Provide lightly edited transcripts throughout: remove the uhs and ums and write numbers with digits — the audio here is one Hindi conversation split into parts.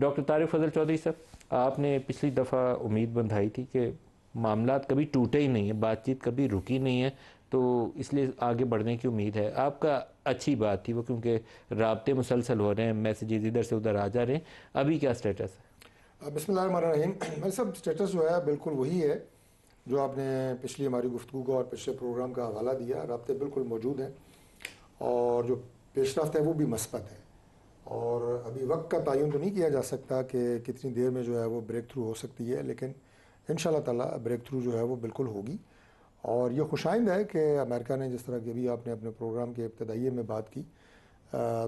डॉक्टर तारिक फजल चौधरी साहब, आपने पिछली दफ़ा उम्मीद बंधाई थी कि मामलात कभी टूटे ही नहीं है, बातचीत कभी रुकी नहीं है, तो इसलिए आगे बढ़ने की उम्मीद है। आपका अच्छी बात थी वो, क्योंकि राब्ते मुसलसल हो रहे हैं, मैसेजेस इधर से उधर आ जा रहे हैं। अभी क्या स्टेटस है? बिस्मिल्लाहिर्रहमानिर्रहीम। भाई साहब, स्टेटस जो है बिल्कुल वही है जो आपने पिछली हमारी गुफ्तगू का और पिछले प्रोग्राम का हवाला दिया। राब्ते बिल्कुल मौजूद हैं और जो पेशरफ्त है वो भी मस्बत है। और अभी वक्त का तयन तो नहीं किया जा सकता कि कितनी देर में जो है वो ब्रेक थ्रू हो सकती है, लेकिन इंशाल्लाह ताला ब्रेक थ्रू जो है वो बिल्कुल होगी। और ये खुशाइंद है कि अमेरिका ने, जिस तरह की अभी आपने अपने प्रोग्राम के इब्तदाइये में बात की,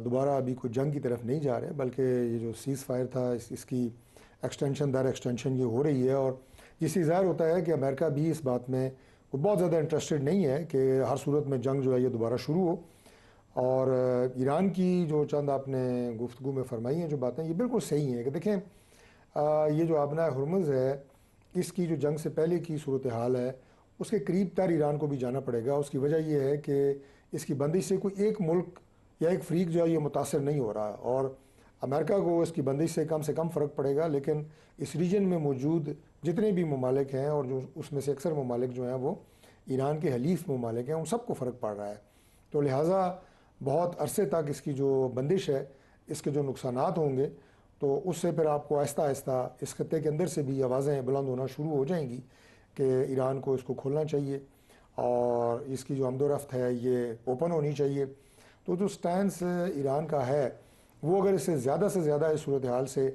दोबारा अभी कोई जंग की तरफ नहीं जा रहे, बल्कि ये जो सीज़ फायर था इसकी एक्सटेंशन दर एक्सटेंशन ये हो रही है। और जिससे ज़ाहिर होता है कि अमेरिका भी इस बात में वो बहुत ज़्यादा इंटरेस्टेड नहीं है कि हर सूरत में जंग जो है ये दोबारा शुरू हो। और ईरान की जो चंद आपने गुफ्तगू में फरमाई हैं जो बातें, ये बिल्कुल सही हैं कि देखें, ये जो आबना हुर्मुज़ है, इसकी जो जंग से पहले की सूरत हाल है उसके करीब तर ईरान को भी जाना पड़ेगा। उसकी वजह यह है कि इसकी बंदिश से कोई एक मुल्क या एक फ्रीक जो है ये मुतासर नहीं हो रहा, और अमेरिका को इसकी बंदिश से कम फ़र्क पड़ेगा, लेकिन इस रीजन में मौजूद जितने भी ममालिक हैं और जो उसमें से अक्सर ममालिक जो हैं वो ईरान के हलीफ ममालिक हैं, उन सबको फ़र्क पड़ रहा है। तो लिहाजा बहुत अरसे तक इसकी जो बंदिश है, इसके जो नुकसानात होंगे, तो उससे फिर आपको आहिस्ता आहिस्ता इस खत्ते के अंदर से भी आवाज़ें बुलंद होना शुरू हो जाएंगी कि ईरान को इसको खोलना चाहिए और इसकी जो आमदोरफ्त है ये ओपन होनी चाहिए। तो जो स्टैंड ईरान का है वो अगर इससे ज़्यादा इस सूरत हाल से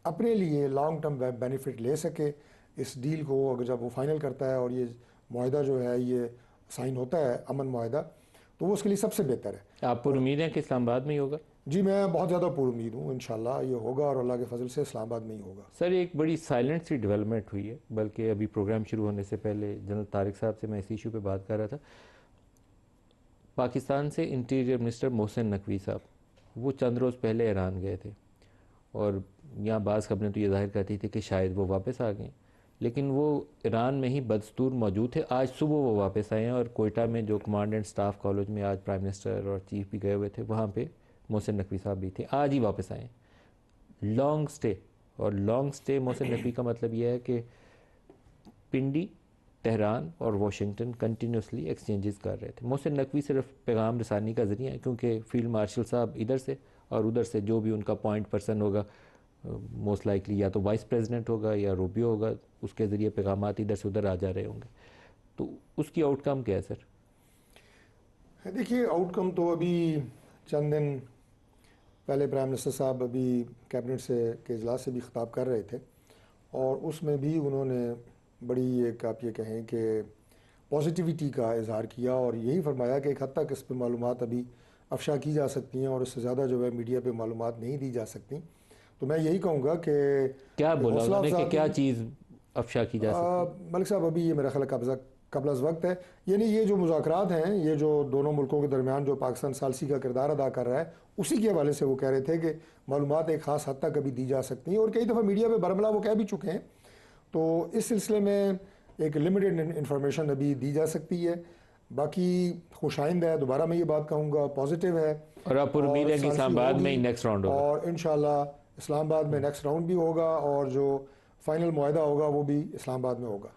अपने लिए लॉन्ग टर्म बेनिफिट ले सके, इस डील को अगर जब वो फाइनल करता है और ये माहिदा जो है ये साइन होता है, अमन माहिदा, तो वो उसके लिए सबसे बेहतर है। आप पर उम्मीद है कि इस्लामाबाद में ही होगा? जी, मैं बहुत ज़्यादा पुरुमीद हूँ, इंशाल्लाह ये होगा और अल्लाह के फजल से इस्लामाबाद में ही होगा। सर, एक बड़ी साइलेंट सी डेवलपमेंट हुई है, बल्कि अभी प्रोग्राम शुरू होने से पहले जनरल तारिक साहब से मैं इस इशू पे बात कर रहा था। पाकिस्तान से इंटीरियर मिनिस्टर मोहसिन नकवी साहब, वो चंद रोज़ पहले ईरान गए थे, और यहाँ बाज़ खबरें तो ये जाहिर करती थी कि शायद वो वापस आ गए, लेकिन वो ईरान में ही बदस्तूर मौजूद थे। आज सुबह वो वापस आए हैं, और कोयटा में जो कमांड एंड स्टाफ कॉलेज में आज प्राइम मिनिस्टर और चीफ भी गए हुए थे, वहाँ पे मोहसिन नकवी साहब भी थे, आज ही वापस आए हैं। लॉन्ग स्टे, और लॉन्ग स्टे मोहसिन नकवी का मतलब यह है कि पिंडी, तेहरान और वाशिंगटन कंटिन्यूसली एक्सचेंजेस कर रहे थे। मोहसिन नकवी सिर्फ पैगाम रसानी का ज़रिया है, क्योंकि फील्ड मार्शल साहब इधर से और उधर से जो भी उनका पॉइंट पर्सन होगा, मोस्ट लाइकली या तो वाइस प्रेसिडेंट होगा या रूबियो होगा, उसके ज़रिए पैगाम इधर से उधर आ जा रहे होंगे। तो उसकी आउटकम क्या है सर? देखिए, आउटकम तो अभी चंद दिन पहले प्राइम मिनिस्टर साहब अभी कैबिनेट से के इजलास से भी खिताब कर रहे थे, और उसमें भी उन्होंने बड़ी एक आप ये कहें कि पॉजिटिविटी का इजहार किया और यही फरमाया कि एक हद तक इस पर मालूमात अभी अफशा की जा सकती हैं और इससे ज़्यादा जो है मीडिया पे मालूमात नहीं दी जा सकती। तो मैं यही कहूँगा कि क्या बोला उन्होंने कि क्या चीज़ अफशा की जा सकती है? मलिक साहब, अभी ये मेरा ख्याल कबल अज़ वक्त है, यानी ये जो मुज़ाकरात हैं, ये जो दोनों मुल्कों के दरमियान जो पाकिस्तान सालसी का किरदार अदा कर रहा है, उसी के हवाले से वो कह रहे थे कि मालूमात एक ख़ास हद तक अभी दी जा सकती हैं, और कई दफ़ा मीडिया पे बरमला वो कह भी चुके हैं। तो इस सिलसिले में एक लिमिटेड इंफॉर्मेशन अभी दी जा सकती है। बाकी खुशाइंद है, दोबारा मैं ये बात कहूँगा, पॉजिटिव है। और आप उम्मीद है कि इस्लामाबाद में ही नेक्स्ट राउंड होगा, और इंशाल्लाह इस्लामाबाद में नेक्स्ट राउंड भी होगा, और जो फाइनल मुआहदा होगा वो भी इस्लामाबाद में होगा।